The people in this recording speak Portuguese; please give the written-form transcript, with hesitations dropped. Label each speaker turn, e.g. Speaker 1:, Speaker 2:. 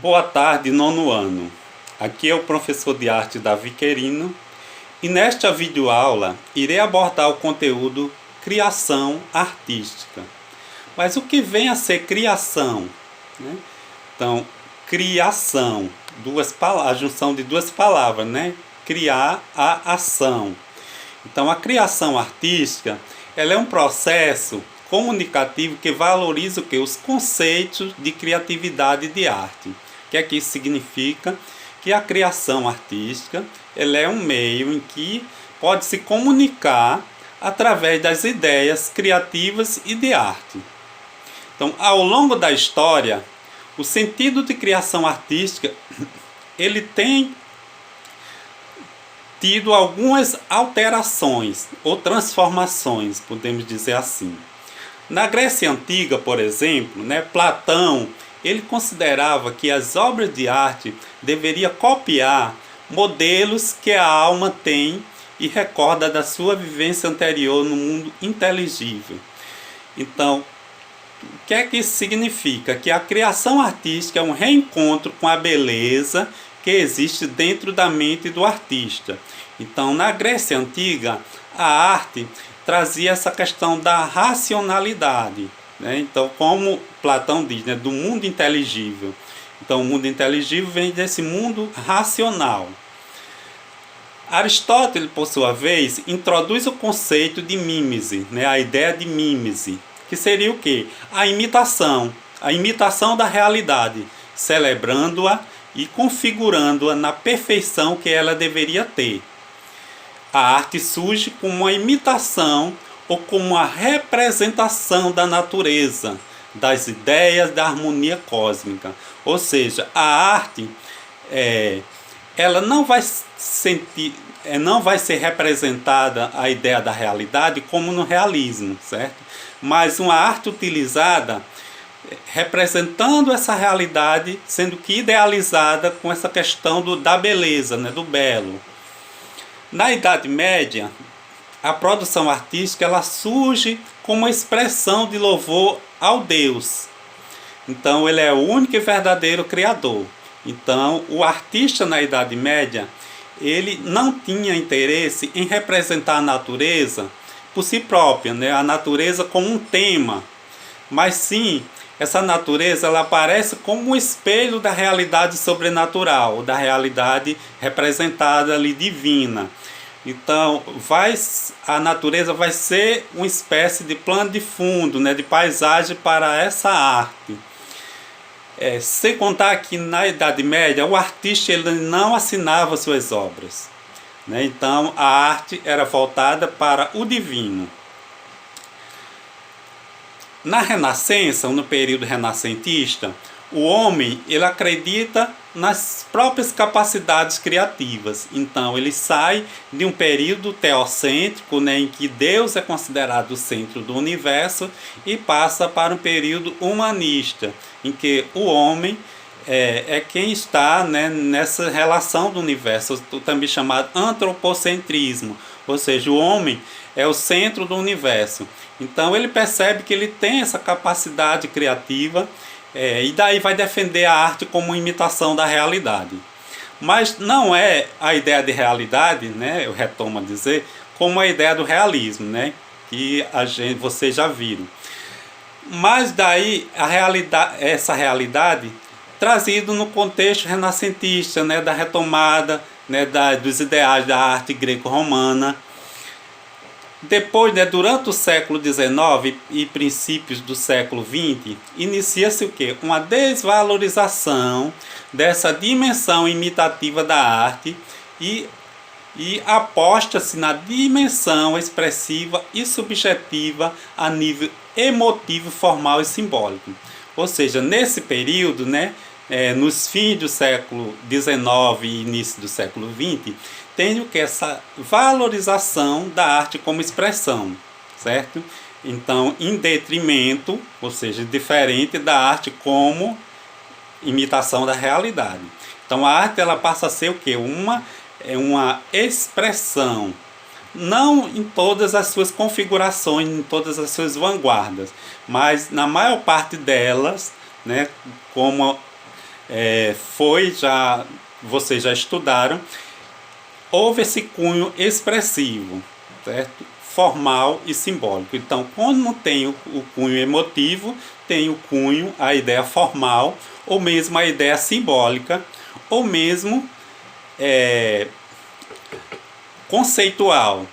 Speaker 1: Boa tarde, nono ano. Aqui é o professor de arte Davi Querino e nesta videoaula irei abordar o conteúdo criação artística. Mas o que vem a ser criação? Né? Então, criação, a junção de duas palavras, né? Criar a ação. Então, a criação artística, ela é um processo comunicativo que valoriza o que? Os conceitos de criatividade e de arte. O que é que isso significa? Que a criação artística, ela é um meio em que pode se comunicar através das ideias criativas e de arte. Então, ao longo da história, o sentido de criação artística, ele tem tido algumas alterações ou transformações, podemos dizer assim. Na Grécia Antiga, por exemplo, Platão, ele considerava que as obras de arte deveriam copiar modelos que a alma tem e recorda da sua vivência anterior no mundo inteligível. Então, o que é que isso significa? Que a criação artística é um reencontro com a beleza que existe dentro da mente do artista. Então, na Grécia Antiga, a arte trazia essa questão da racionalidade. Então, como Platão diz, do mundo inteligível. Então, o mundo inteligível vem desse mundo racional. Aristóteles, por sua vez, introduz o conceito de mímese, a ideia de mímese, que seria o quê? A imitação da realidade, celebrando-a e configurando-a na perfeição que ela deveria ter. A arte surge como uma imitação ou como uma representação da natureza, das ideias da harmonia cósmica. Ou seja, a arte ela não vai ser representada a ideia da realidade como no realismo, certo? Mas uma arte utilizada representando essa realidade, sendo que idealizada com essa questão da beleza, do belo. Na Idade Média, a produção artística ela surge como uma expressão de louvor ao Deus. Então, ele é o único e verdadeiro criador. Então, o artista na Idade Média, ele não tinha interesse em representar a natureza por si própria, a natureza como um tema, mas sim, essa natureza ela aparece como um espelho da realidade sobrenatural, da realidade representada ali divina. Então, a natureza vai ser uma espécie de plano de fundo, de paisagem para essa arte. Sem contar que na Idade Média, o artista ele não assinava suas obras. Então, a arte era voltada para o divino. Na Renascença, no período renascentista, o homem ele acredita nas próprias capacidades criativas. Então, ele sai de um período teocêntrico, em que Deus é considerado o centro do universo, e passa para um período humanista, em que o homem é quem está nessa relação do universo, também chamado antropocentrismo. Ou seja, o homem é o centro do universo. Então, ele percebe que ele tem essa capacidade criativa, e daí vai defender a arte como imitação da realidade. Mas não é a ideia de realidade, eu retomo a dizer, como a ideia do realismo, que vocês já viram. Mas daí essa realidade trazido no contexto renascentista, da retomada dos ideais da arte greco-romana. Depois, durante o século XIX e princípios do século XX, inicia-se o quê? Uma desvalorização dessa dimensão imitativa da arte e aposta-se na dimensão expressiva e subjetiva a nível emotivo, formal e simbólico. Ou seja, nesse período, nos fins do século XIX e início do século XX, tem o que? Essa valorização da arte como expressão, certo? Então, em detrimento, ou seja, diferente da arte como imitação da realidade. Então, a arte ela passa a ser o quê? Uma expressão, não em todas as suas configurações, em todas as suas vanguardas, mas na maior parte delas, como vocês já estudaram, houve esse cunho expressivo, certo? Formal e simbólico. Então, quando tem o cunho emotivo, tem o cunho, a ideia formal, ou mesmo a ideia simbólica, ou mesmo conceitual.